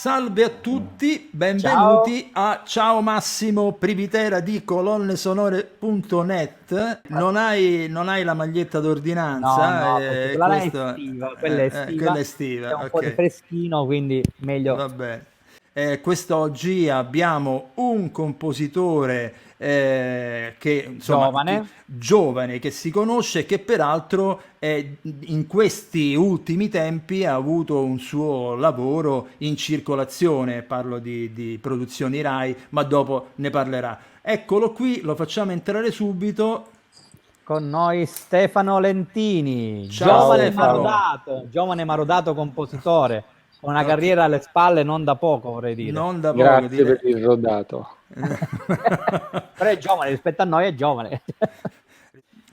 Salve a tutti, benvenuti a Ciao Massimo Privitera di colonnesonore.net. Non hai la maglietta No, d'ordinanza? no, quella è Questo, estiva, quella è quella estiva, è c'è estiva, un po' di ok, freschino, quindi meglio. va bene. Quest'oggi abbiamo un compositore che insomma Giovane, giovane che si conosce, che peraltro in questi ultimi tempi ha avuto un suo lavoro in circolazione. Parlo di produzioni Rai, ma dopo ne parlerà. Eccolo qui, lo facciamo entrare subito. con noi Stefano Lentini, Ciao Stefano. giovane marodato compositore, con una Ok, carriera alle spalle non da poco, vorrei dire. non da poco, Grazie per direi. il rodato. Però è giovane, rispetto a noi è giovane.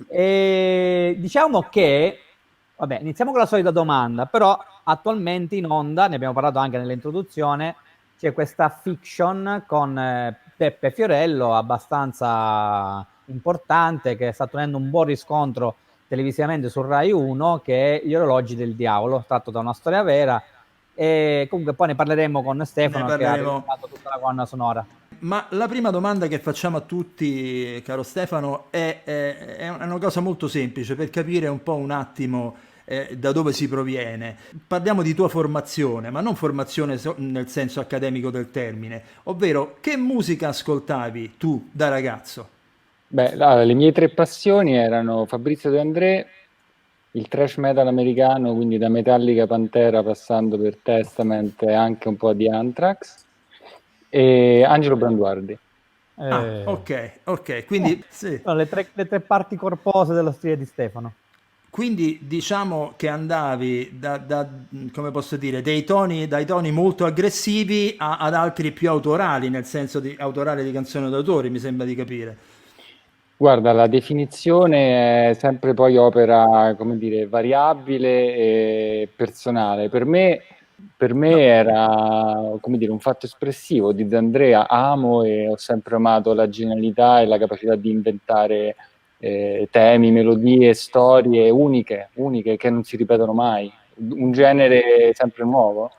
E diciamo che, vabbè, iniziamo con la solita domanda, però attualmente in onda, ne abbiamo parlato anche nell'introduzione, c'è questa fiction con Peppe Fiorello, abbastanza importante, che sta ottenendo un buon riscontro televisivamente su Rai 1, che è Gli orologi del diavolo, tratto da una storia vera. E comunque poi ne parleremo con Ne Stefano, che ha parleremo. realizzato tutta la colonna sonora. Ma la prima domanda che facciamo a tutti, caro Stefano, è una cosa molto semplice per capire un po' un attimo da dove si proviene. Parliamo di tua formazione, ma non formazione nel senso accademico del termine, ovvero che musica ascoltavi tu da ragazzo? Beh, allora, le mie tre passioni erano Fabrizio De André, il thrash metal americano, quindi da Metallica, Pantera, passando per Testament e anche un po' di Anthrax, e Angelo Branduardi. Ah, Eh, ok, ok, quindi sì. sono le tre parti corpose della storia di Stefano. Quindi diciamo che andavi come posso dire, dai toni molto aggressivi ad altri più autorali, nel senso di autorale di canzoni d'autore, mi sembra di capire. Guarda, la definizione è sempre poi opera, come dire, variabile e personale. Per me No, era, come dire, un fatto espressivo di De Andrea. Amo e ho sempre amato la genialità e la capacità di inventare temi, melodie, storie uniche, uniche che non si ripetono mai. Un genere sempre nuovo.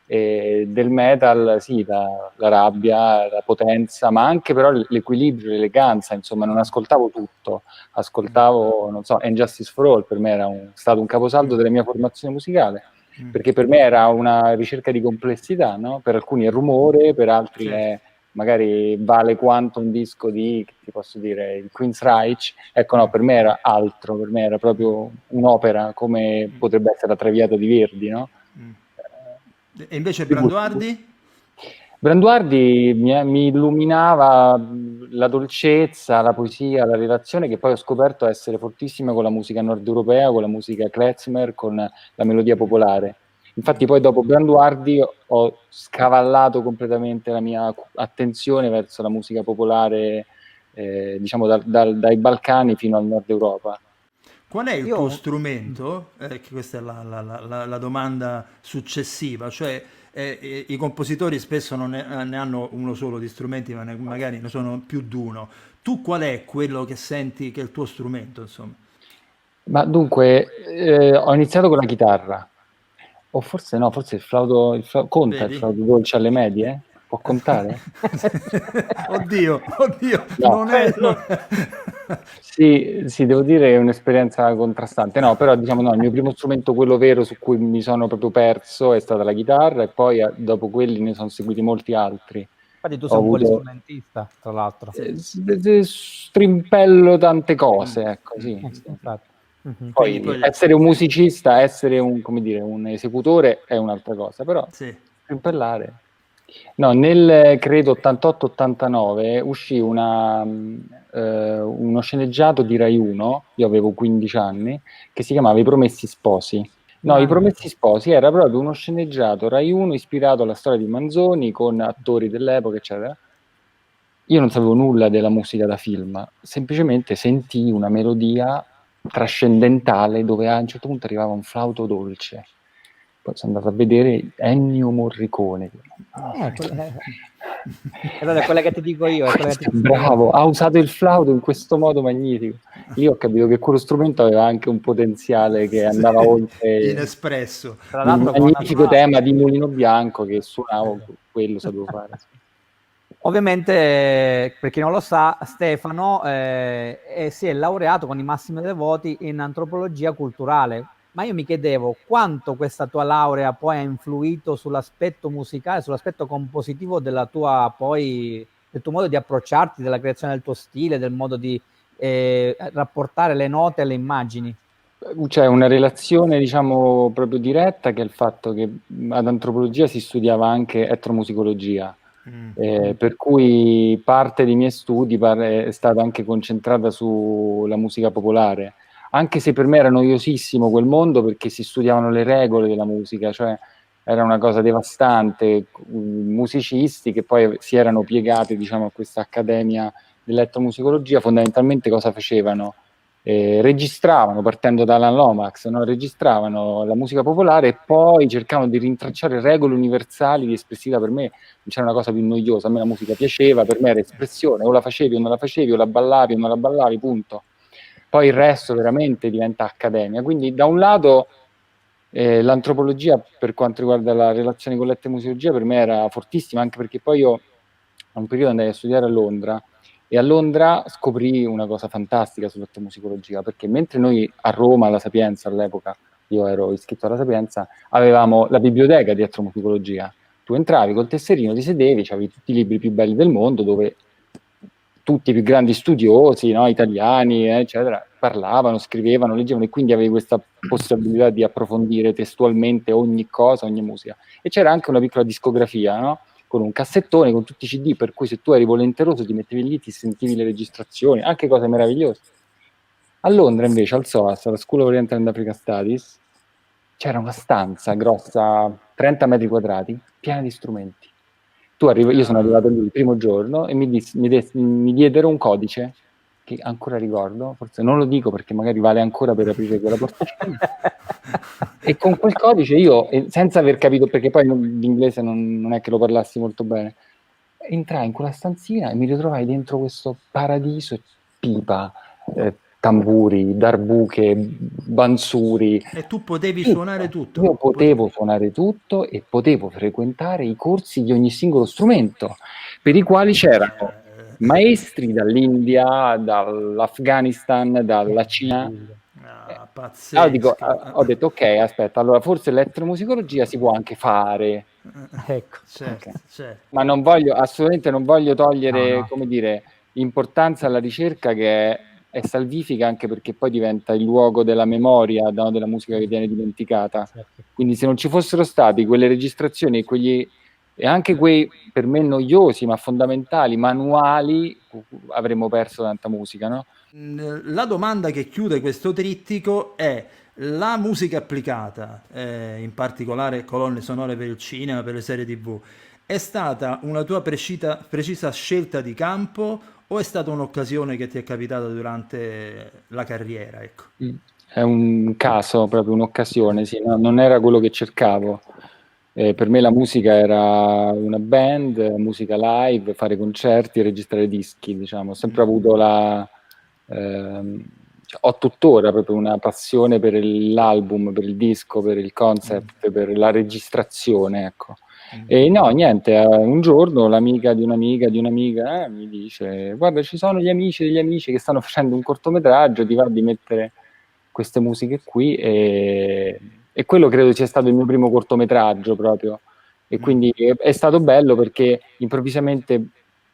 E del metal, sì, la rabbia, la potenza, ma anche però l'equilibrio, l'eleganza, insomma, non ascoltavo tutto, ascoltavo, non so, And Justice for All per me era stato un caposaldo della mia formazione musicale, perché per me era una ricerca di complessità, no? Per alcuni è rumore, per altri certo. è magari vale quanto un disco di, che ti posso dire, il Queensryche. Ecco, no, per me era altro, per me era proprio un'opera come potrebbe essere la Traviata di Verdi, no? E invece Figurati. Branduardi? Branduardi mi illuminava la dolcezza, la poesia, la relazione che poi ho scoperto essere fortissima con la musica nord europea, con la musica klezmer, con la melodia popolare. Infatti poi dopo Branduardi ho scavallato completamente la mia attenzione verso la musica popolare, diciamo dai Balcani fino al nord Europa. Qual è il Io tuo strumento? Che questa è la domanda successiva, cioè i compositori spesso non ne hanno uno solo di strumenti, ma magari ne sono più di uno. Tu qual è quello che senti che è il tuo strumento, insomma? Ma dunque, ho iniziato con la chitarra, o forse no, forse conta il Vedi? flauto dolce alle medie? Può contare? Oddio, oddio, No, non è... quello sì, sì, devo dire che è un'esperienza contrastante. No, però diciamo no, il mio primo strumento, quello vero su cui mi sono proprio perso, è stata la chitarra e poi dopo quelli ne sono seguiti molti altri. Infatti tu Ho sei un avuto polistrumentista, tra l'altro. Sì. strimpello tante cose, ecco, sì, sì. Infatti. Mhm. Quindi Poi poi... essere un musicista, essere un, come dire, un esecutore è un'altra cosa, però Sì. strimpellare. No, nel credo 88-89 uscì uno sceneggiato di Rai 1, io avevo 15 anni, che si chiamava I Promessi Sposi. No, I Ah, Promessi Sposi era proprio uno sceneggiato Rai 1 ispirato alla storia di Manzoni con attori dell'epoca, eccetera. Io non sapevo nulla della musica da film, semplicemente sentii una melodia trascendentale dove a un certo punto arrivava un flauto dolce. Poi sono andato a vedere Ennio Morricone. quella allora è quella che ti dico io, è quella che ti dico io. Bravo, ha usato il flauto in questo modo magnifico. lì ho capito che quello strumento aveva anche un potenziale che andava oltre Inespresso. Tra il l'altro con una magnifico sua... tema di Mulino Bianco che suonavo, quello sapevo fare. Sì. Ovviamente, per chi non lo sa, Stefano si è laureato con i massimi dei voti in antropologia culturale. Ma io mi chiedevo quanto questa tua laurea poi ha influito sull'aspetto musicale, sull'aspetto compositivo della tua poi, del tuo modo di approcciarti, della creazione del tuo stile, del modo di rapportare le note alle immagini. C'è una relazione, diciamo, proprio diretta, che è il fatto che ad antropologia si studiava anche etnomusicologia, per cui parte dei miei studi è stata anche concentrata sulla musica popolare, anche se per me era noiosissimo quel mondo perché si studiavano le regole della musica, cioè era una cosa devastante, musicisti che poi si erano piegati, diciamo, a questa accademia dell'etnomusicologia, fondamentalmente cosa facevano? Registravano partendo dall'Alan Lomax, no? Registravano la musica popolare e poi cercavano di rintracciare regole universali di espressività. Per me non c'era una cosa più noiosa, a me la musica piaceva, per me era espressione, o la facevi o non la facevi, o la ballavi o non la ballavi, punto. Poi il resto veramente diventa accademia. Quindi da un lato l'antropologia per quanto riguarda la relazione con l'etnomusicologia per me era fortissima, anche perché poi io a un periodo andai a studiare a Londra e a Londra scoprì una cosa fantastica sull'etnomusicologia, perché mentre noi a Roma, alla Sapienza all'epoca, io ero iscritto alla Sapienza, avevamo la biblioteca di etnomusicologia. Tu entravi col tesserino, ti sedevi, avevi tutti i libri più belli del mondo, dove tutti i più grandi studiosi, no, italiani, eccetera, parlavano, scrivevano, leggevano, e quindi avevi questa possibilità di approfondire testualmente ogni cosa, ogni musica. E c'era anche una piccola discografia, no? Con un cassettone con tutti i CD, per cui se tu eri volenteroso ti mettevi lì, ti sentivi le registrazioni, anche cose meravigliose. A Londra invece, al SOAS, alla School of Oriental and African Studies, c'era una stanza grossa 30 metri quadrati, piena di strumenti. Io sono arrivato lì il primo giorno e mi diedero un codice che ancora ricordo, forse non lo dico perché magari vale ancora per aprire quella porticina. E con quel codice io, senza aver capito, perché poi l'inglese non è che lo parlassi molto bene, entrai in quella stanzina e mi ritrovai dentro questo paradiso, pipa, tamburi, darbuche, bansuri. E tu potevi suonare Tutto. tutto. Io potevo suonare tutto e potevo frequentare i corsi di ogni singolo strumento, per i quali c'erano maestri dall'India, dall'Afghanistan, dalla Cina. Ah, Allora dico, pazzesco. ho detto ok, aspetta, allora forse l'etnomusicologia si può anche fare. Ecco. Certo, Ok. certo. Ma non voglio, assolutamente non voglio No, togliere, no. come dire, importanza alla ricerca è salvifica anche perché poi diventa il luogo della memoria, no, della musica che viene dimenticata. Certo. Quindi se non ci fossero stati quelle registrazioni e anche quei per me noiosi ma fondamentali manuali, avremmo perso tanta musica, no? La domanda che chiude questo trittico è la musica applicata, in particolare colonne sonore per il cinema, per le serie TV, è stata una tua precisa scelta di campo o è stata un'occasione che ti è capitata durante la carriera? Ecco. È un caso, proprio un'occasione, sì, no, non era quello che cercavo. Per me la musica era una band, musica live, fare concerti, registrare dischi, diciamo. Ho sempre avuto ho tuttora proprio una passione per l'album, per il disco, per il concept, per la registrazione, ecco. E no, niente, un giorno l'amica di un'amica di un'amica mi dice: Guarda, ci sono gli amici degli amici che stanno facendo un cortometraggio, ti va di mettere queste musiche qui? E quello credo sia stato il mio primo cortometraggio proprio. E quindi è stato bello perché improvvisamente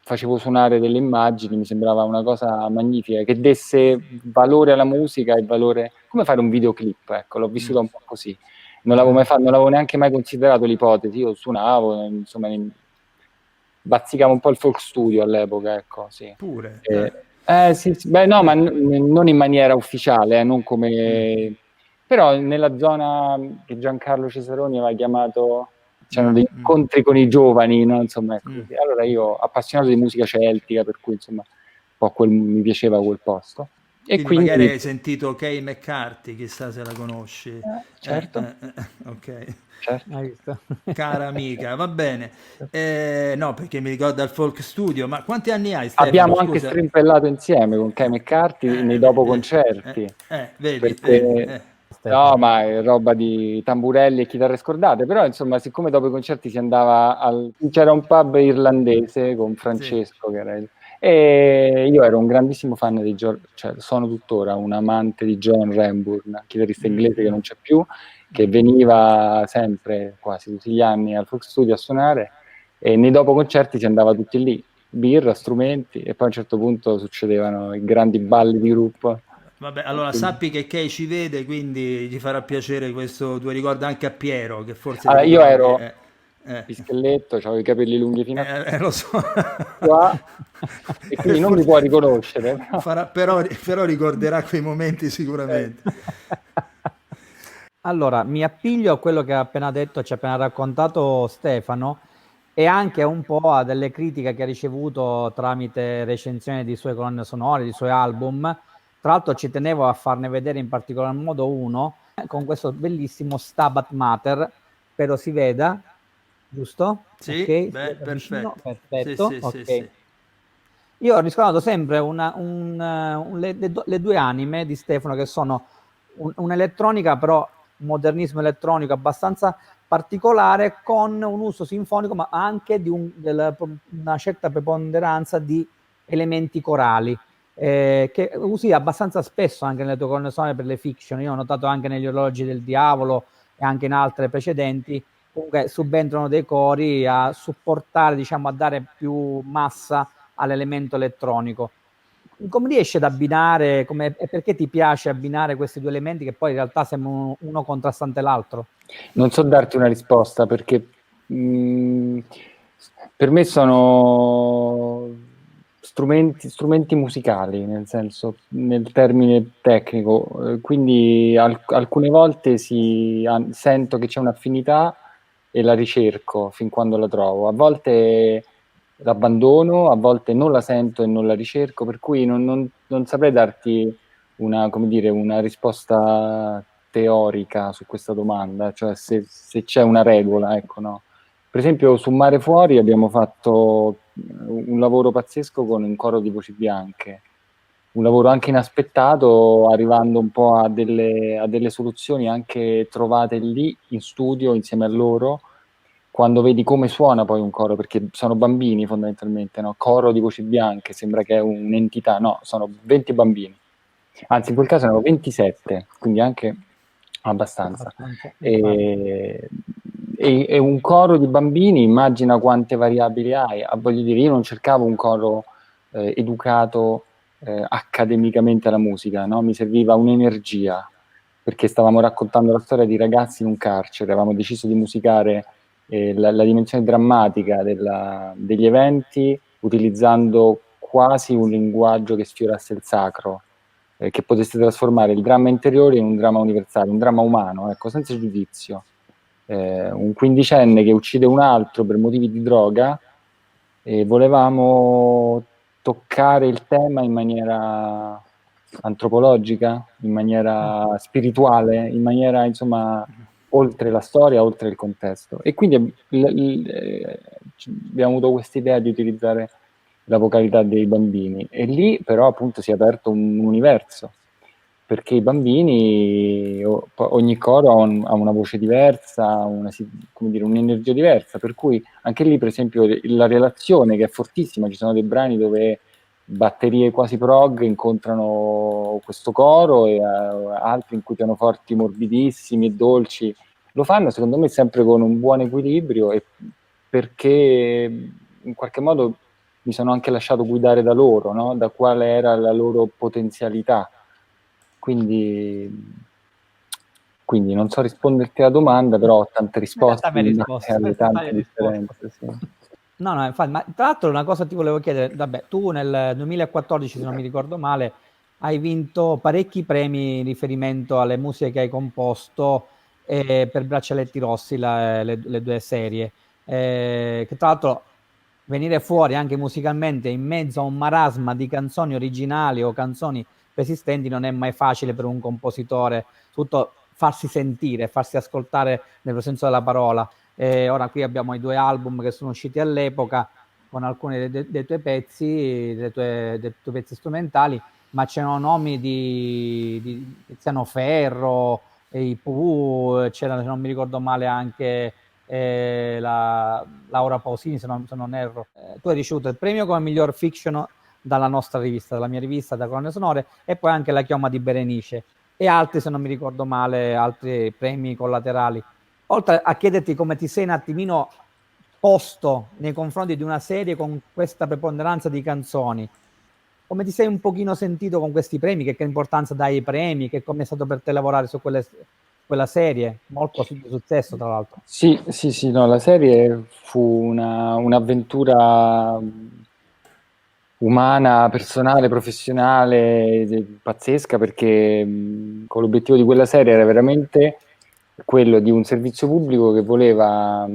facevo suonare delle immagini, mi sembrava una cosa magnifica, che desse valore alla musica e valore, come fare un videoclip, ecco, l'ho vissuta un po' così. Non l'avevo mai fatto, non avevo neanche mai considerato l'ipotesi, io suonavo, insomma, bazzicavo un po' il folk studio all'epoca, ecco, sì. Pure. Sì, sì, beh, no, ma non in maniera ufficiale, non come... Però nella zona che Giancarlo Cesaroni aveva chiamato, c'erano degli incontri con i giovani, no? Insomma, ecco, così. Allora io, appassionato di musica celtica, per cui insomma, un po' mi piaceva quel posto. E Quindi magari hai quindi, sentito Kay McCarthy, chissà se la conosci. certo, Ok. certo. Hai visto? Cara amica, va bene. No, perché mi ricorda il Folk Studio, ma quanti anni hai Stefano? Abbiamo anche Scusa. strimpellato insieme con Kai McCarthy nei dopo Vedi, concerti, vedi, vedi. perché no, Stefano. ma è roba di tamburelli e chitarre scordate, però insomma, siccome dopo i concerti si andava c'era un pub irlandese con Sì. Francesco, che era e io ero un grandissimo fan di cioè sono tuttora un amante di John Ramburn, chitarrista inglese che non c'è più, che veniva sempre, quasi tutti gli anni, al Folk Studio a suonare, e nei dopo concerti si andava tutti lì, birra, strumenti, e poi a un certo punto succedevano i grandi balli di gruppo. Vabbè, allora Quindi- sappi che Kay ci vede, quindi gli farà piacere questo tuo ricordo anche a Piero, che forse ti Allora, io ricordi. ero pischelletto, avevo i capelli lunghi fino a Lo so. qua, e E quindi non mi può riconoscere, però ricorderà quei momenti eh, sicuramente. Allora, mi appiglio a quello che ha appena detto, ci ha appena raccontato Stefano, e anche un po' a delle critiche che ha ricevuto tramite recensioni di sue colonne sonore, di suoi album. Tra l'altro ci tenevo a farne vedere in particolar modo uno con questo bellissimo Stabat Mater, spero si veda, giusto? Ok, Sì, si beh, vede vicino, perfetto. Sì, perfetto, sì, sì, ok. sì. Io ho riscontrato sempre le due anime di Stefano, che sono un'elettronica, però un modernismo elettronico abbastanza particolare, con un uso sinfonico, ma anche di una certa preponderanza di elementi corali, che usi abbastanza spesso anche nelle tue colonne sonore per le fiction. Io ho notato anche negli Orologi del Diavolo e anche in altre precedenti, comunque subentrano dei cori a supportare, diciamo, a dare più massa all'elemento elettronico. Come riesci ad abbinare, e perché ti piace abbinare questi due elementi che poi in realtà sembrano uno contrastante l'altro? non so darti una risposta perché mh, per me sono strumenti musicali, nel senso, nel termine tecnico, quindi alcune volte sento che c'è un'affinità e la ricerco fin quando la trovo, a volte l'abbandono, a volte non la sento e non la ricerco, per cui non saprei darti come dire, una risposta teorica su questa domanda, cioè se c'è una regola, ecco, no. Per esempio su Mare Fuori abbiamo fatto un lavoro pazzesco con un coro di voci bianche, un lavoro anche inaspettato, arrivando un po' a delle soluzioni anche trovate lì in studio insieme a loro, quando vedi come suona poi un coro, perché sono bambini fondamentalmente, no? Coro di voci bianche, sembra che è un'entità, no, sono 20 bambini. Anzi, in quel caso erano 27, quindi anche abbastanza. Abbastanza, infatti. E un coro di bambini, immagina quante variabili hai. Voglio dire, io non cercavo un coro educato accademicamente alla musica, no? Mi serviva un'energia, perché stavamo raccontando la storia di ragazzi in un carcere, avevamo deciso di musicare la dimensione drammatica degli eventi utilizzando quasi un linguaggio che sfiorasse il sacro, che potesse trasformare il dramma interiore in un dramma universale, un dramma umano, ecco, senza giudizio. Un quindicenne che uccide un altro per motivi di droga, e volevamo toccare il tema in maniera antropologica, in maniera spirituale, in maniera, insomma, oltre la storia, oltre il contesto. E quindi abbiamo avuto questa idea di utilizzare la vocalità dei bambini. E lì però appunto si è aperto un universo, perché i bambini, ogni coro ha una voce diversa, come dire, un'energia diversa, per cui anche lì per esempio la relazione che è fortissima, ci sono dei brani dove batterie quasi prog incontrano questo coro e altri in cui pianoforti morbidissimi e dolci, lo fanno secondo me sempre con un buon equilibrio, e perché in qualche modo mi sono anche lasciato guidare da loro, no? Da quale era la loro potenzialità. Quindi, quindi non so risponderti alla domanda, però ho tante In realtà mi risposte hai in base risposto, alle in realtà mi tante hai risposto. differenze. Sì. No, no, infatti, ma tra l'altro una cosa ti volevo chiedere, vabbè, tu nel 2014, se non mi ricordo male, hai vinto parecchi premi in riferimento alle musiche che hai composto per Braccialetti Rossi, le due serie, che tra l'altro venire fuori anche musicalmente in mezzo a un marasma di canzoni originali o canzoni più esistenti, non è mai facile per un compositore tutto farsi sentire, farsi ascoltare nel vero senso della parola. Ora qui abbiamo i 2 album che sono usciti all'epoca con alcuni dei tuoi pezzi, dei tuoi pezzi strumentali, ma c'erano nomi di Tiziano Ferro, e i Pooh, c'era, se non mi ricordo male, anche Laura Pausini, se non erro. Tu hai ricevuto il premio come miglior fiction dalla nostra rivista, dalla mia rivista, da Colonne Sonore, e poi anche la Chioma di Berenice e altri, se non mi ricordo male, altri premi collaterali. Oltre a chiederti come ti sei un attimino posto nei confronti di una serie con questa preponderanza di canzoni, come ti sei un pochino sentito con questi premi, che importanza dai ai premi, che come è stato per te lavorare su quella serie, molto di successo tra l'altro. Sì, sì, sì, no, la serie fu un'avventura umana, personale, professionale, pazzesca, perché con l'obiettivo di quella serie era veramente quello di un servizio pubblico che voleva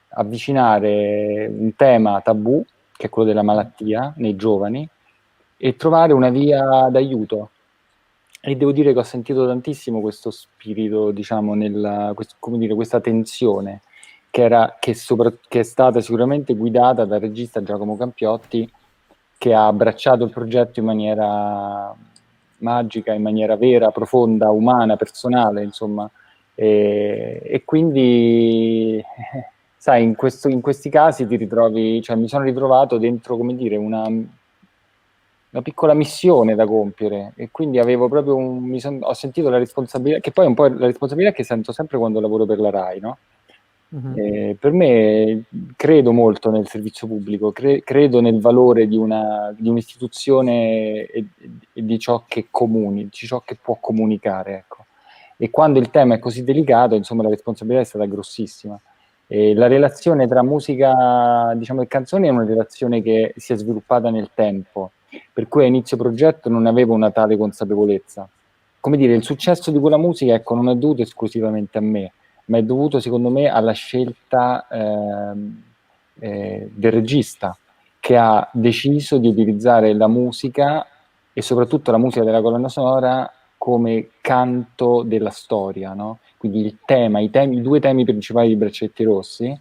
avvicinare un tema tabù, che è quello della malattia nei giovani, e trovare una via d'aiuto. E devo dire che ho sentito tantissimo questo spirito, diciamo, come dire, questa tensione che è stata sicuramente guidata dal regista Giacomo Campiotti, che ha abbracciato il progetto in maniera magica, in maniera vera, profonda, umana, personale, insomma. E quindi, sai, in questi casi ti ritrovi, cioè mi sono ritrovato dentro, come dire, una piccola missione da compiere, e quindi avevo proprio ho sentito la responsabilità, che poi è un po' la responsabilità che sento sempre quando lavoro per la RAI, no? Per me, credo molto nel servizio pubblico, credo nel valore di un'istituzione e di ciò che di ciò che può comunicare, ecco. E quando il tema è così delicato, insomma, la responsabilità è stata grossissima. E la relazione tra musica, diciamo, e canzoni è una relazione che si è sviluppata nel tempo, per cui a inizio progetto non avevo una tale consapevolezza. Come dire, il successo di quella musica, ecco, non è dovuto esclusivamente a me, ma è dovuto, secondo me, alla scelta del regista, che ha deciso di utilizzare la musica, e soprattutto la musica della colonna sonora, come canto della storia, no? Quindi i 2 temi principali di Braccetti Rossi,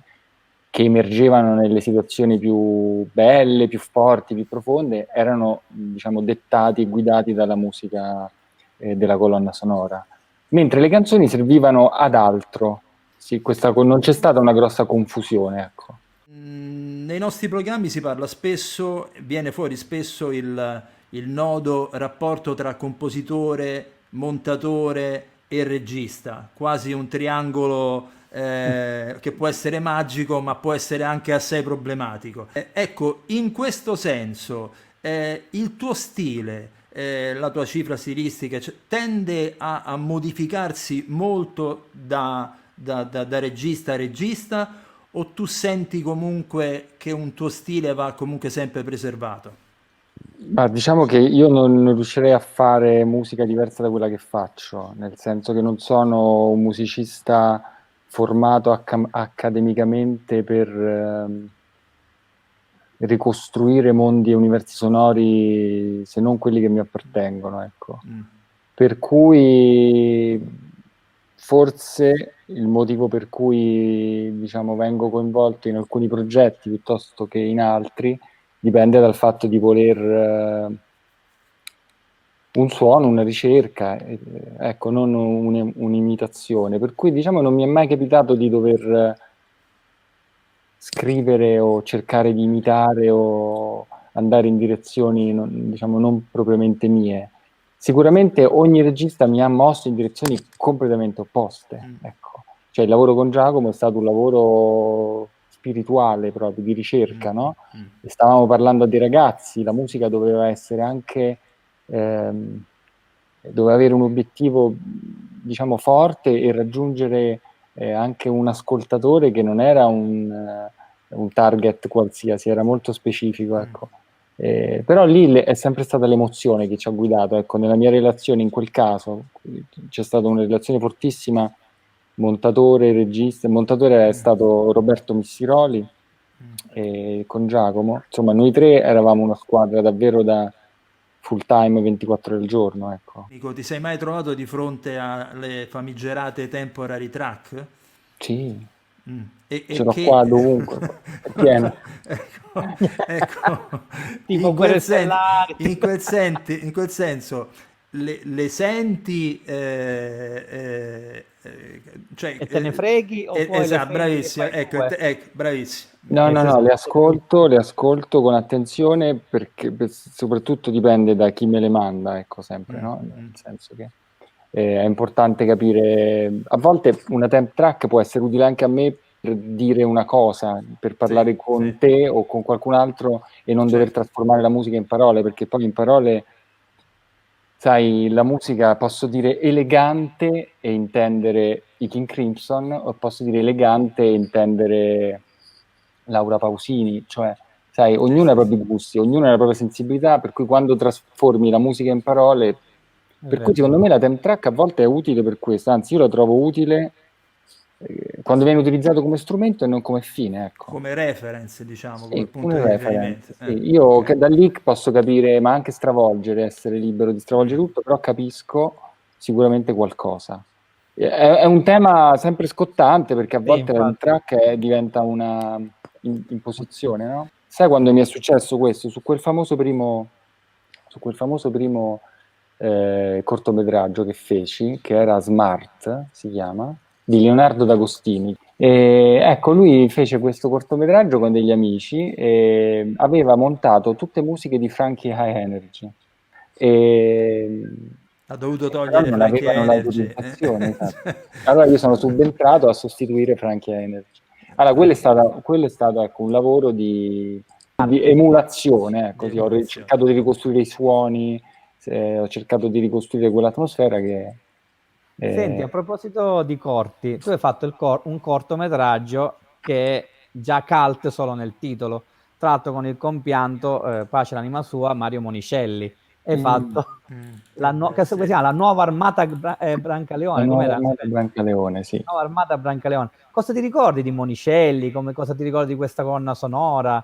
che emergevano nelle situazioni più belle, più forti, più profonde, erano, diciamo, dettati e guidati dalla musica della colonna sonora, mentre le canzoni servivano ad altro. Sì, non c'è stata una grossa confusione, ecco. Nei nostri programmi si parla spesso, viene fuori spesso il nodo rapporto tra compositore, montatore e regista, quasi un triangolo che può essere magico, ma può essere anche assai problematico. Ecco, in questo senso, il tuo stile, la tua cifra stilistica, tende a modificarsi molto da regista a regista, o tu senti comunque che un tuo stile va comunque sempre preservato? Ma diciamo che io non riuscirei a fare musica diversa da quella che faccio, nel senso che non sono un musicista formato accademicamente per ricostruire mondi e universi sonori, se non quelli che mi appartengono, ecco. Per cui forse il motivo per cui, diciamo, vengo coinvolto in alcuni progetti piuttosto che in altri dipende dal fatto di voler un suono, una ricerca, ecco, non un'imitazione. Per cui, diciamo, non mi è mai capitato di dover scrivere o cercare di imitare o andare in direzioni, diciamo, non propriamente mie. Sicuramente ogni regista mi ha mosso in direzioni completamente opposte, ecco. Cioè il lavoro con Giacomo è stato un lavoro spirituale, proprio di ricerca, no? E stavamo parlando a dei ragazzi, la musica doveva essere anche doveva avere un obiettivo, diciamo, forte, e raggiungere anche un ascoltatore che non era un target qualsiasi, era molto specifico, ecco. Però lì è sempre stata l'emozione che ci ha guidato, ecco. Nella mia relazione in quel caso c'è stata una relazione fortissima, montatore, regista. Il montatore è stato Roberto Missiroli, con Giacomo, insomma noi 3 eravamo una squadra davvero da full time 24 ore al giorno, ecco. Nico, ti sei mai trovato di fronte alle famigerate temporary track? Sì, Mm. ce E l'ho qua che... dovunque, è pieno. ecco, Tipo Guerre Stellari. in quel senso, le senti, cioè, E te ne freghi o poi le esatto, senti e bravissimo, fai due? ecco, bravissimo. No, no, Nel no, senso, le ascolto con attenzione perché soprattutto dipende da chi me le manda, ecco, sempre, Mm, no? Nel mm. senso che è importante capire, a volte una temp track può essere utile anche a me per dire una cosa, per Sì, parlare sì, con te o con qualcun altro e non dover certo. trasformare la musica in parole, perché poi in parole, sai, la musica posso dire elegante e intendere i King Crimson, o posso dire elegante e intendere Laura Pausini, cioè, sai, Sì, ognuno ha i sì, sì. propri gusti, ognuno ha la propria sensibilità, per cui quando trasformi la musica in parole, è per cui vero. secondo me la temp track a volte è utile per questo, anzi io la trovo utile quando viene utilizzato come strumento e non come fine, ecco. Come reference, diciamo, come Sì, punto come di riferimento. reference, sì. Io Ok. che da lì posso capire, ma anche stravolgere, essere libero di stravolgere Mm. tutto, però capisco sicuramente qualcosa. È un tema sempre scottante perché a Sì, volte la infatti. track diventa una imposizione, no? Sai quando mi è successo questo? Su quel famoso primo cortometraggio che feci, che era Smart, si chiama, di Leonardo D'Agostini. E, ecco, lui fece questo cortometraggio con degli amici e aveva montato tutte musiche di Frankie High Energy. E, Ha dovuto però togliere non Frankie avevano Energy. l'autorizzazione, esatto. Allora io sono subentrato a sostituire Frankie Energy. Allora, quello è stato ecco, un lavoro di Arte emulazione, Di così ho emulazione. cercato di ricostruire i suoni, ho cercato di ricostruire quell'atmosfera che... Senti, a eh, proposito di corti, tu hai fatto un cortometraggio che è già cult solo nel titolo, tratto con il compianto, pace l'anima sua, Mario Monicelli. Hai mm, fatto Vabbè, come si sì. chiama? La nuova armata la Brancaleone, nuova com'era? armata Brancaleone, sì. Nuova armata Brancaleone. Cosa ti ricordi di Monicelli? Cosa ti ricordi di questa colonna sonora?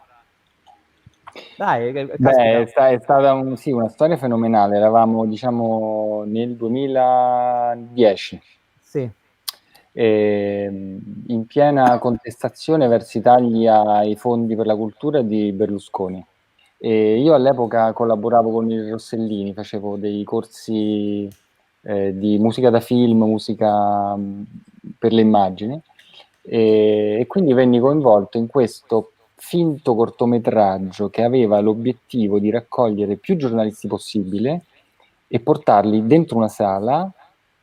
Dai, Beh, caspita. è stata sì, una storia fenomenale. Eravamo, diciamo, nel 2010, Sì. in piena contestazione verso i tagli ai fondi per la cultura di Berlusconi. E io all'epoca collaboravo con il Rossellini, facevo dei corsi di musica da film, musica per le immagini, e quindi venni coinvolto in questo finto cortometraggio che aveva l'obiettivo di raccogliere più giornalisti possibile e portarli dentro una sala,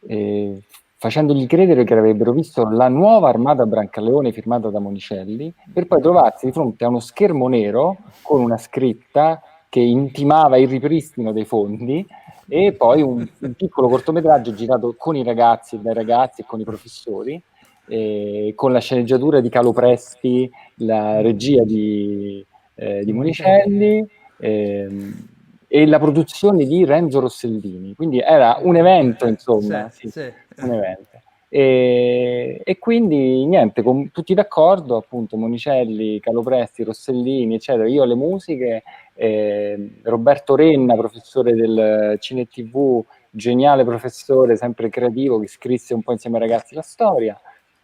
eh, facendogli credere che avrebbero visto la nuova armata Brancaleone firmata da Monicelli, per poi trovarsi di fronte a uno schermo nero con una scritta che intimava il ripristino dei fondi e poi un piccolo cortometraggio girato con i ragazzi e dai ragazzi e con i professori, con la sceneggiatura di Calo Presti, la regia di Monicelli e la produzione di Renzo Rossellini. Quindi era un evento, Sì, insomma, sì, sì. un evento. E quindi niente, con, tutti d'accordo, appunto, Monicelli, Calopresti, Rossellini, eccetera. Io le musiche, Roberto Renna, professore del Cine TV, geniale professore, sempre creativo, che scrisse un po' insieme ai ragazzi la storia.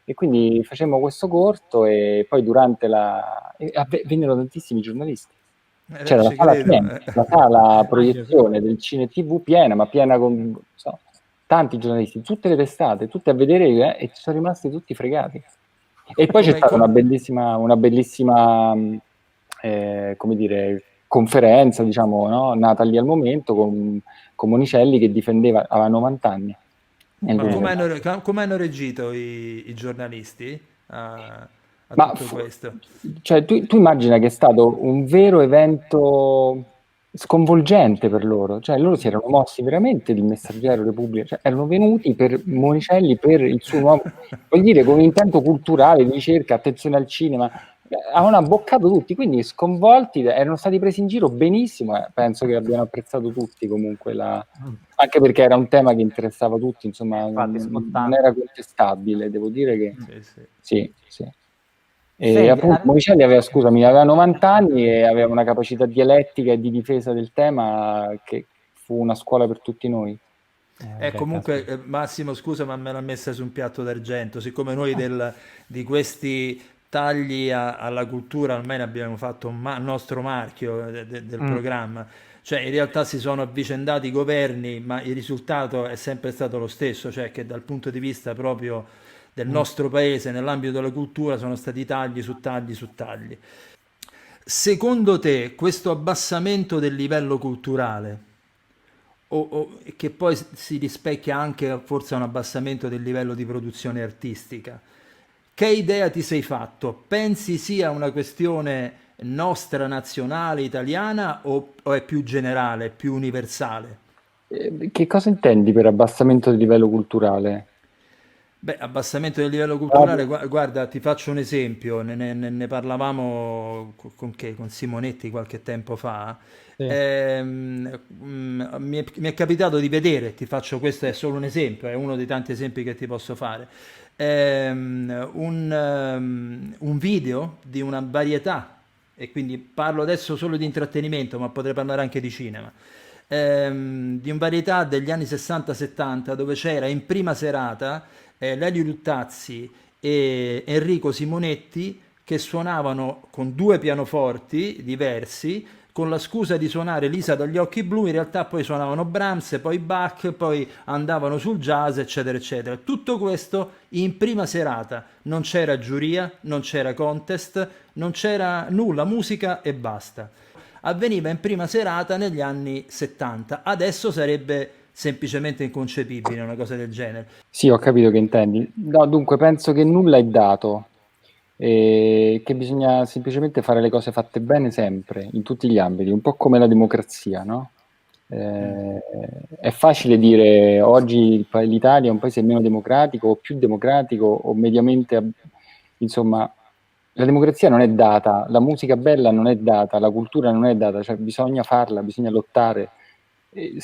E quindi facemmo questo corto e poi durante vennero tantissimi giornalisti. C'era Ci credo. la sala Immagino. proiezione del Cine TV piena, ma piena con non so, tanti giornalisti, tutte le testate, tutte a vedere e ci sono rimasti tutti fregati. E poi c'è Come, stata com- una bellissima come dire, conferenza, diciamo, no? Nata lì al momento con Monicelli che difendeva, aveva 90 anni nel ma 2000. come hanno reagito i giornalisti a Ma tutto questo? cioè, tu immagina che è stato un vero evento sconvolgente per loro, cioè loro si erano mossi veramente il Messaggero Repubblica, cioè, erano venuti per Monicelli per il suo nuovo, voglio dire, con un intento culturale, di ricerca, attenzione al cinema, avevano abboccato tutti, quindi sconvolti, erano stati presi in giro benissimo, penso che abbiano apprezzato tutti comunque anche perché era un tema che interessava tutti, insomma, Infatti, non era scottante. contestabile, devo dire che Sì, sì. sì, sì. E Senti, appunto Monicelli aveva, scusami, aveva 90 anni e aveva una capacità dialettica e di difesa del tema che fu una scuola per tutti noi. Vabbè, Comunque caspita. Massimo, scusa, ma me l'ha messa su un piatto d'argento. Siccome noi di questi tagli alla cultura almeno abbiamo fatto il nostro marchio del Mm. programma, cioè in realtà si sono avvicendati i governi, ma il risultato è sempre stato lo stesso, cioè che dal punto di vista proprio del Mm. nostro paese, nell'ambito della cultura, sono stati tagli su tagli su tagli. Secondo te, questo abbassamento del livello culturale, che poi si rispecchia anche forse a un abbassamento del livello di produzione artistica, che idea ti sei fatto? Pensi sia una questione nostra, nazionale, italiana o è più generale, più universale? Che cosa intendi per abbassamento del livello culturale? Beh, abbassamento del livello Ah, culturale, guarda, ti faccio un esempio, ne parlavamo con Simonetti qualche tempo fa. Sì. Mi è capitato di vedere, ti faccio, questo è solo un esempio, è uno dei tanti esempi che ti posso fare, un video di una varietà, e quindi parlo adesso solo di intrattenimento, ma potrei parlare anche di cinema, di un varietà degli anni 60-70 dove c'era in prima serata Lelio Luttazzi e Enrico Simonetti che suonavano con due pianoforti diversi con la scusa di suonare Lisa dagli occhi blu, in realtà poi suonavano Brahms, poi Bach, poi andavano sul jazz, eccetera, eccetera. Tutto questo in prima serata. Non c'era giuria, non c'era contest, non c'era nulla, musica e basta. Avveniva in prima serata negli anni 70. Adesso sarebbe semplicemente inconcepibile una cosa del genere. sì, ho capito che intendi. No, dunque penso che nulla è dato e che bisogna semplicemente fare le cose fatte bene sempre, in tutti gli ambiti, un po' come la democrazia, no? Mm. Eh, è facile dire oggi l'Italia è un paese meno democratico o più democratico o mediamente, insomma, la democrazia non è data, la musica bella non è data, la cultura non è data, cioè bisogna farla, bisogna lottare.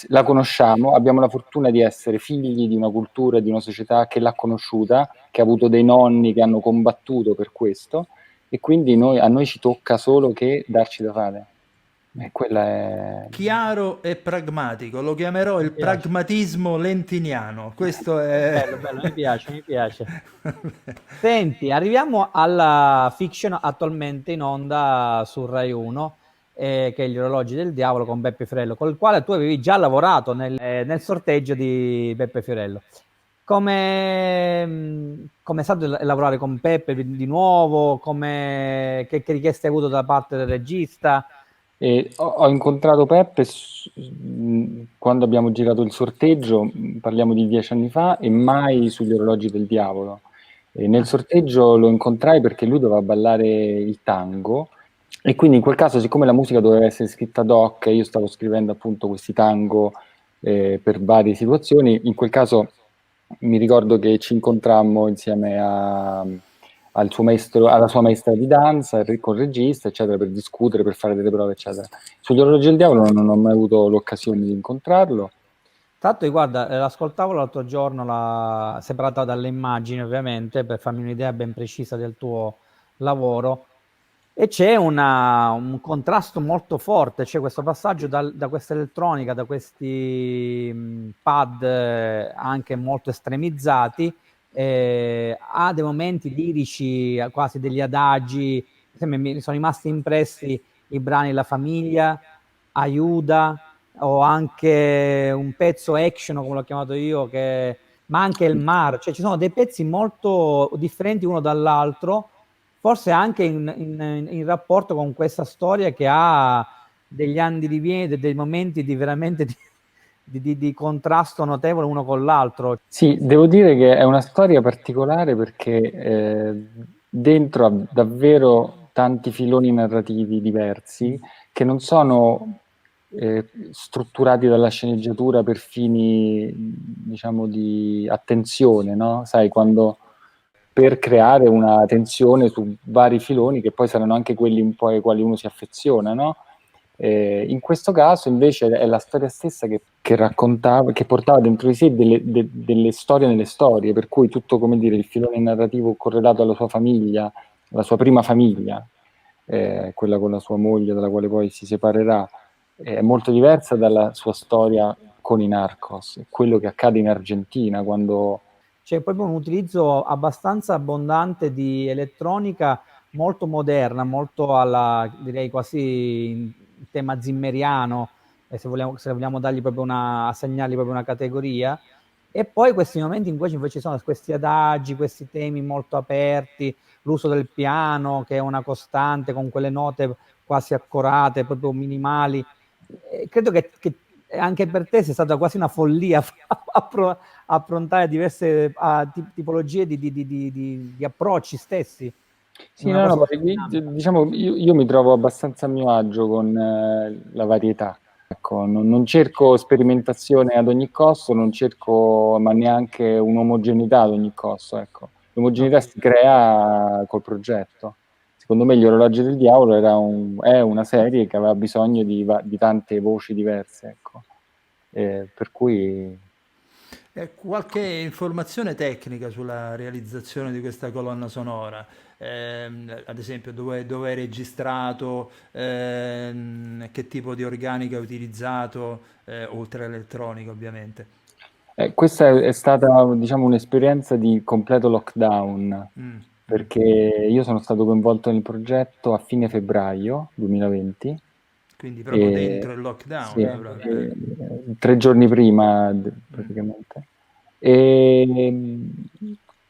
La conosciamo, abbiamo la fortuna di essere figli di una cultura e di una società che l'ha conosciuta, che ha avuto dei nonni che hanno combattuto per questo e quindi a noi ci tocca solo che darci da fare. E quella è... Chiaro e pragmatico, lo chiamerò Mi il piace. pragmatismo lentiniano. Questo è... Bello, bello, mi piace, mi piace. Senti, arriviamo alla fiction attualmente in onda su Rai 1, che è Gli orologi del diavolo con Beppe Fiorello, col quale tu avevi già lavorato nel sorteggio di Beppe Fiorello. Come è stato lavorare con Peppe di nuovo? Che richieste hai avuto da parte del regista? E ho incontrato Peppe quando abbiamo girato il sorteggio, parliamo di 10 anni fa, e mai sugli orologi del diavolo. E nel sorteggio lo incontrai perché lui doveva ballare il tango e quindi in quel caso, siccome la musica doveva essere scritta ad hoc, e io stavo scrivendo appunto questi tango per varie situazioni, in quel caso mi ricordo che ci incontrammo insieme al suo maestro, alla sua maestra di danza, con il regista, eccetera, per discutere, per fare delle prove, eccetera. Sugli orologi del diavolo non ho mai avuto l'occasione di incontrarlo. Tra l'altro, guarda, l'ascoltavo l'altro giorno, separata dalle immagini ovviamente, per farmi un'idea ben precisa del tuo lavoro, e c'è un contrasto molto forte, c'è questo passaggio da questa elettronica, da questi pad anche molto estremizzati, a dei momenti lirici, quasi degli adagi. Mi sono rimasti impressi i brani La famiglia, Aiuta, o anche un pezzo action, come l'ho chiamato io, ma anche il mar, cioè ci sono dei pezzi molto differenti uno dall'altro, forse anche in rapporto con questa storia che ha degli anni di viene, dei momenti di veramente di contrasto notevole uno con l'altro. Sì, devo dire che è una storia particolare perché dentro ha davvero tanti filoni narrativi diversi che non sono strutturati dalla sceneggiatura per fini, diciamo, di attenzione, no? Sai, quando per creare una tensione su vari filoni che poi saranno anche quelli un po' ai quali uno si affeziona, no? In questo caso invece è la storia stessa che raccontava, che portava dentro di sé delle storie nelle storie, per cui tutto, come dire, il filone narrativo correlato alla sua famiglia, alla sua prima famiglia, quella con la sua moglie dalla quale poi si separerà, è molto diversa dalla sua storia con i Narcos, quello che accade in Argentina quando... C'è proprio un utilizzo abbastanza abbondante di elettronica molto moderna, molto direi quasi in tema zimmeriano, se vogliamo dargli proprio assegnargli proprio una categoria. E poi questi momenti in cui invece ci sono questi adagi, questi temi molto aperti, l'uso del piano che è una costante con quelle note quasi accorate, proprio minimali. Credo che anche per te sia stata quasi una follia affrontare diverse tipologie di approcci stessi in Sì, una no, no, cosa ma così dinamica. diciamo, io mi trovo abbastanza a mio agio con la varietà. Ecco, non cerco sperimentazione ad ogni costo, non cerco ma neanche un'omogeneità ad ogni costo. Ecco. No. L'omogeneità si crea col progetto. Secondo me Gli Orologi del Diavolo è una serie che aveva bisogno di tante voci diverse. Ecco. Per cui Qualche informazione tecnica sulla realizzazione di questa colonna sonora? Ad esempio, dove è registrato, che tipo di organica è utilizzato, oltre all'elettronica, ovviamente. questa è stata, diciamo, un'esperienza di completo lockdown, Mm, mm. perché io sono stato coinvolto nel progetto a fine febbraio 2020 Quindi proprio e dentro il sì, lockdown, proprio. 3 giorni prima Mm, praticamente. E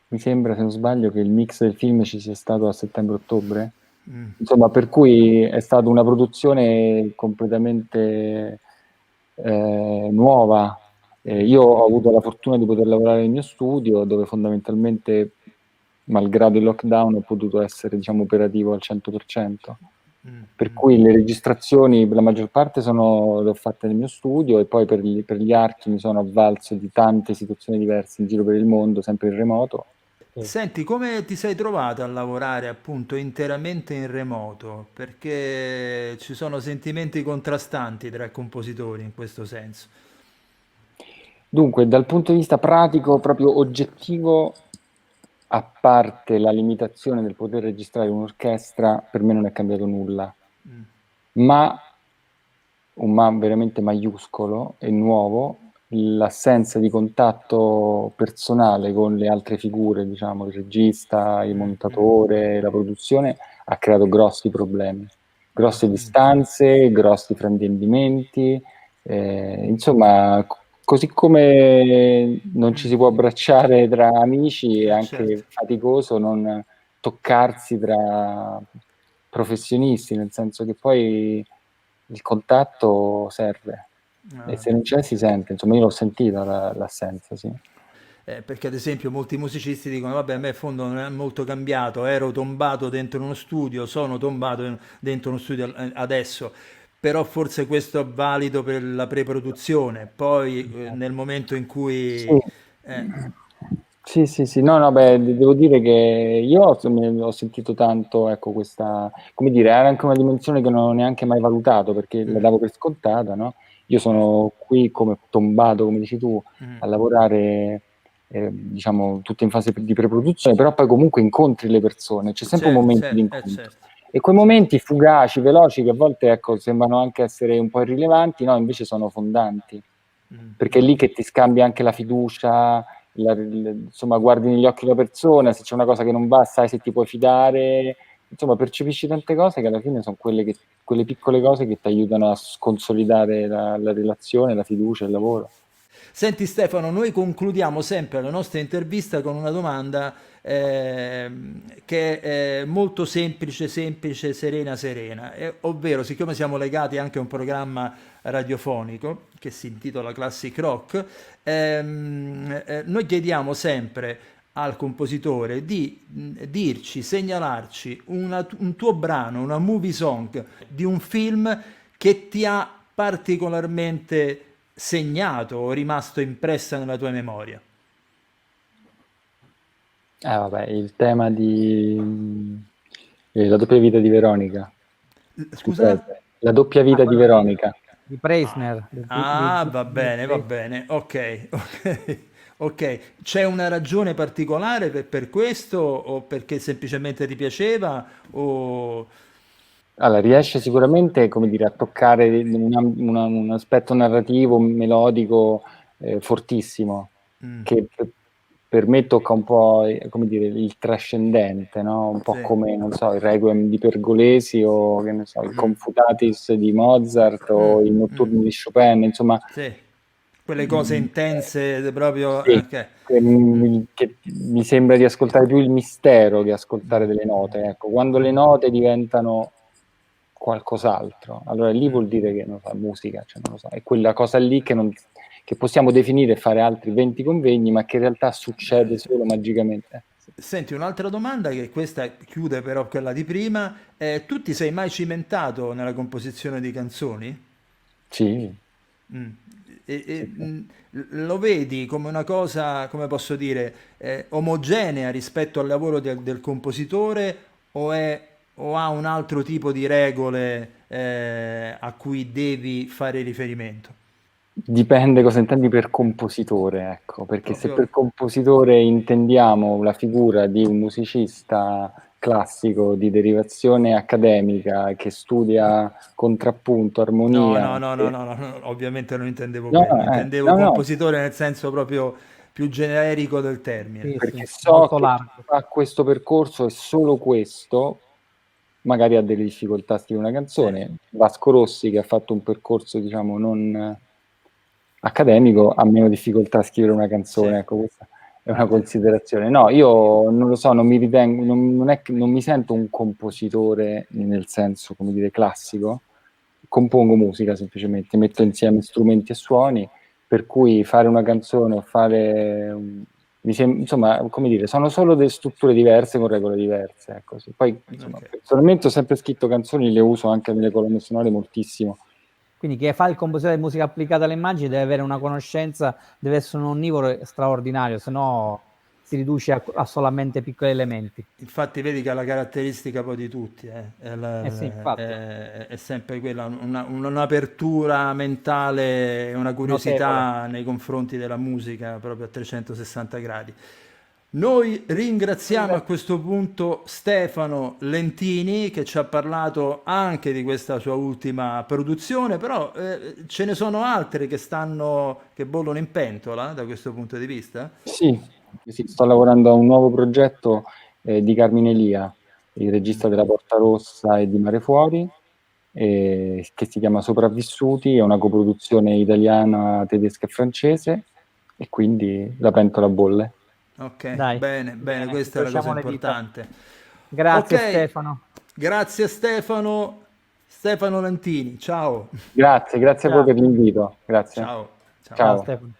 mi sembra, se non sbaglio, che il mix del film ci sia stato a settembre-ottobre. mm, Insomma, per cui è stata una produzione completamente nuova. mm. Io ho avuto la fortuna di poter lavorare nel mio studio, dove fondamentalmente, malgrado il lockdown, ho potuto essere, diciamo, operativo al 100%. Mm, Per mm. cui le registrazioni, per la maggior parte, le ho fatte nel mio studio e poi per gli archi mi sono avvalso di tante situazioni diverse in giro per il mondo, sempre in remoto. Sì. Senti, come ti sei trovato a lavorare appunto interamente in remoto? Perché ci sono sentimenti contrastanti tra i compositori in questo senso. Dunque, dal punto di vista pratico, proprio oggettivo, a parte la limitazione del poter registrare un'orchestra, per me non è cambiato nulla. Mm, Ma un ma veramente maiuscolo e nuovo, l'assenza di contatto personale con le altre figure, diciamo, il regista, il mm, mm, montatore, la produzione, ha creato grossi problemi, mm, grosse mm. distanze, grossi fraintendimenti, insomma, così come non ci Mm. si può abbracciare tra amici, è Certo. anche faticoso non toccarsi tra professionisti, nel senso che poi il contatto serve e Ah, se non c'è si sente, insomma io l'ho sentita l'assenza, sì. perché ad esempio molti musicisti dicono, vabbè, a me in fondo non è molto cambiato, ero tombato dentro uno studio, sono tombato dentro uno studio adesso, però forse questo è valido per la pre-produzione, poi nel momento in Sì. cui... eh, Sì, sì, sì, no, no, beh, devo dire che io ho sentito tanto, ecco, questa, come dire, era anche una dimensione che non ho neanche mai valutato perché la mm, davo per scontata, no? Io sono qui come tombato, come dici tu, mm, a lavorare, diciamo, tutto in fase di preproduzione, però poi comunque incontri le persone, c'è sempre un certo, momento di certo, incontro. certo, E quei certo. momenti fugaci, veloci, che a volte, ecco, sembrano anche essere un po' irrilevanti, no, invece sono fondanti, Mm, perché è mm. lì che ti scambi anche la fiducia, insomma, guardi negli occhi la persona, se c'è una cosa che non va, sai se ti puoi fidare, insomma, percepisci tante cose che alla fine sono quelle piccole cose che ti aiutano a consolidare la relazione, la fiducia, il lavoro. Senti Stefano, noi concludiamo sempre la nostra intervista con una domanda che è molto semplice, semplice, serena, serena, ovvero siccome siamo legati anche a un programma radiofonico che si intitola Classic Rock, noi chiediamo sempre al compositore di dirci, segnalarci un tuo brano, una movie song di un film che ti ha particolarmente segnato o rimasto impressa nella tua memoria? Vabbè, il tema di la doppia vita di Veronica, di Scusa? Presley. La doppia Ah, vita di quello Veronica. di Preisner. Va bene, ok, ok, ok. C'è una ragione particolare per questo o perché semplicemente ti piaceva o... Allora, riesce sicuramente, come dire, a toccare un aspetto narrativo, melodico fortissimo, Mm, che per me tocca un po', come dire, il trascendente, no? Un po' sì. come, non so, il Requiem di Pergolesi o, che ne so, il Mm, Confutatis di Mozart mm, o i mm. Notturni di Chopin, insomma, Sì, quelle cose intense proprio... sì, ok. Mm, che mi sembra di ascoltare più il mistero che mm, ascoltare delle mm, note. Ecco, quando le mm, note diventano qualcos'altro, allora lì mm. vuol dire che non so, è musica, cioè, non lo so, è quella cosa lì che possiamo definire e fare altri 20 convegni, ma che in realtà succede solo magicamente. Sì. Senti, un'altra domanda che questa chiude però quella di prima. Tu ti sei mai cimentato nella composizione di canzoni? Sì, Mm. sì, sì. Lo vedi come una cosa, come posso dire, omogenea rispetto al lavoro del compositore o ha un altro tipo di regole a cui devi fare riferimento? Dipende cosa intendi per compositore, ecco, perché se Proprio, per compositore intendiamo la figura di un musicista classico di derivazione accademica che studia contrappunto, no, armonia, no, no, no, no, no, no, ovviamente non intendevo no, quello, intendevo no, no, compositore nel senso proprio più generico del termine. Sì, perché sì, so molto che chi largo. fa questo percorso e solo questo, magari ha delle difficoltà a scrivere una Sì, canzone. Vasco Rossi, che ha fatto un percorso, diciamo, non accademico, ha meno difficoltà a scrivere una sì, canzone. Ecco, questa è una considerazione. No, io non lo so, non mi ritengo, non è che non mi sento un compositore nel senso, come dire, classico. Compongo musica semplicemente, metto sì. insieme strumenti e suoni, per cui fare una canzone o fare insomma, come dire, sono solo delle strutture diverse con regole diverse, ecco, sì. Poi, insomma, Ok. personalmente ho sempre scritto canzoni, le uso anche nelle colonne sonore moltissimo. Quindi chi fa il compositore di musica applicata alle immagini deve avere una conoscenza, deve essere un onnivoro straordinario, se no si riduce a solamente piccoli elementi. Infatti vedi che è la caratteristica poi di tutti, Eh sì, infatti, è sempre quella, un'apertura mentale, e una notevole. curiosità nei confronti della musica proprio a 360 gradi. Noi ringraziamo a questo punto Stefano Lentini che ci ha parlato anche di questa sua ultima produzione, però ce ne sono altre che bollono in pentola da questo punto di vista? Sì, sì, sto lavorando a un nuovo progetto di Carmine Elia, il regista della Porta Rossa e di Mare Fuori, che si chiama Sopravvissuti, è una coproduzione italiana, tedesca e francese, e quindi la pentola bolle. Ok, Dai, bene, bene, bene, questa è la cosa incrociamo le dita. importante. Grazie Ok, Stefano. grazie Stefano, Stefano Lentini, ciao, Grazie, grazie a voi Ciao, per l'invito. Grazie. ciao, ciao. ciao Ciao. Stefano.